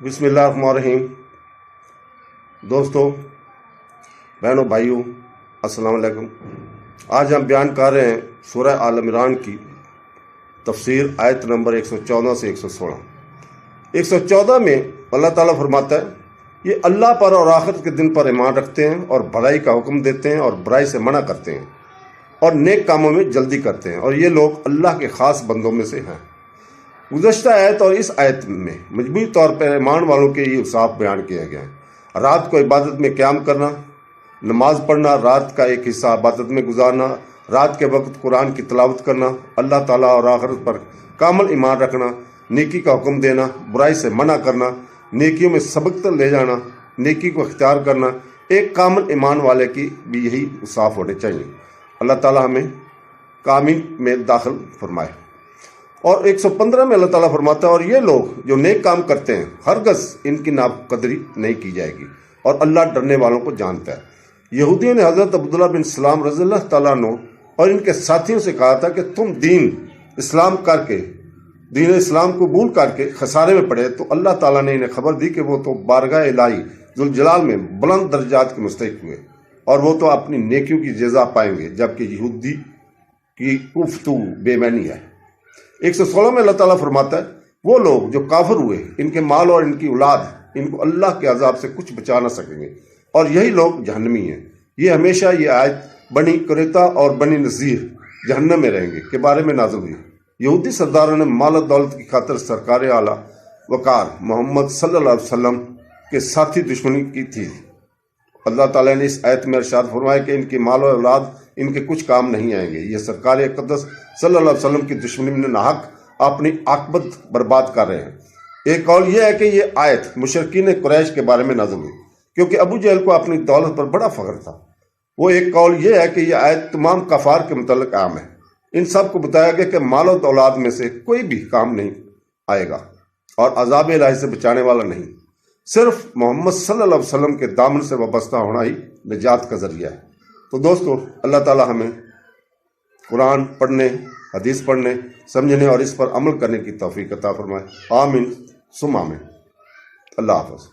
بسم اللہ الرحمن الرحیم۔ دوستو، بہنوں، بھائیوں، السلام علیکم۔ آج ہم بیان کر رہے ہیں سورہ آل عمران کی تفسیر آیت نمبر 114 سے 116۔ 114 میں اللہ تعالیٰ فرماتا ہے، یہ اللہ پر اور آخرت کے دن پر ایمان رکھتے ہیں اور بھلائی کا حکم دیتے ہیں اور برائی سے منع کرتے ہیں اور نیک کاموں میں جلدی کرتے ہیں، اور یہ لوگ اللہ کے خاص بندوں میں سے ہیں۔ گزشتہ آیت اور اس آیت میں مجموعی طور پر ایمان والوں کے یہ اوصاف بیان کیا گیا ہے۔ رات کو عبادت میں قیام کرنا، نماز پڑھنا، رات کا ایک حصہ عبادت میں گزارنا، رات کے وقت قرآن کی تلاوت کرنا، اللہ تعالیٰ اور آخرت پر کامل ایمان رکھنا، نیکی کا حکم دینا، برائی سے منع کرنا، نیکیوں میں سبقت لے جانا، نیکی کو اختیار کرنا۔ ایک کامل ایمان والے کی بھی یہی اوصاف ہونے چاہیے۔ اللہ تعالیٰ ہمیں کامل میں داخل فرمائے۔ اور 115 میں اللہ تعالیٰ فرماتا ہے، اور یہ لوگ جو نیک کام کرتے ہیں ہرگز ان کی ناقدری نہیں کی جائے گی، اور اللہ ڈرنے والوں کو جانتا ہے۔ یہودیوں نے حضرت عبداللہ بن سلام رضی اللہ تعالیٰ عنہ اور ان کے ساتھیوں سے کہا تھا کہ تم دین اسلام قبول کر کے خسارے میں پڑے، تو اللہ تعالیٰ نے انہیں خبر دی کہ وہ تو بارگاہ الہی ذوالجلال میں بلند درجات کے مستحق ہوئے، اور وہ تو اپنی نیکیوں کی جزا پائیں گے، جبکہ یہودی کی گفتگو بے معنی ہے۔ 116 میں اللہ تعالیٰ فرماتا ہے، وہ لوگ جو کافر ہوئے، ان کے مال اور ان کی اولاد ان کو اللہ کے عذاب سے کچھ بچا نہ سکیں گے، اور یہی لوگ جہنمی ہیں۔ یہ ہمیشہ یہ آیت بنی قریظہ اور بنی نذیر جہنم میں رہیں گے کے بارے میں نازل ہوئی۔ یہودی سرداروں نے مال و دولت کی خاطر سرکار اعلیٰ وقار محمد صلی اللہ علیہ وسلم کے ساتھی دشمنی کی تھی۔ اللہ تعالیٰ نے اس آیت میں ارشاد فرمایا کہ ان کے مال و اولاد ان کے کچھ کام نہیں آئیں گے۔ یہ سرکار اقدس صلی اللہ علیہ وسلم کی دشمنی میں ناحق اپنی عاقبت برباد کر رہے ہیں۔ ایک قول یہ ہے کہ یہ آیت مشرکین قریش کے بارے میں نازل ہوئی، کیونکہ ابو جہل کو اپنی دولت پر بڑا فخر تھا۔ وہ ایک قول یہ ہے کہ یہ آیت تمام کفار کے متعلق عام ہے۔ ان سب کو بتایا گیا کہ مال و اولاد میں سے کوئی بھی کام نہیں آئے گا اور عذاب الہی سے بچانے والا نہیں، صرف محمد صلی اللہ علیہ وسلم کے دامن سے وابستہ ہونا ہی نجات کا ذریعہ ہے۔ تو دوستو، اللہ تعالیٰ ہمیں قرآن پڑھنے، حدیث پڑھنے، سمجھنے اور اس پر عمل کرنے کی توفیق عطا فرمائے۔ آمین ثم آمین۔ اللہ حافظ۔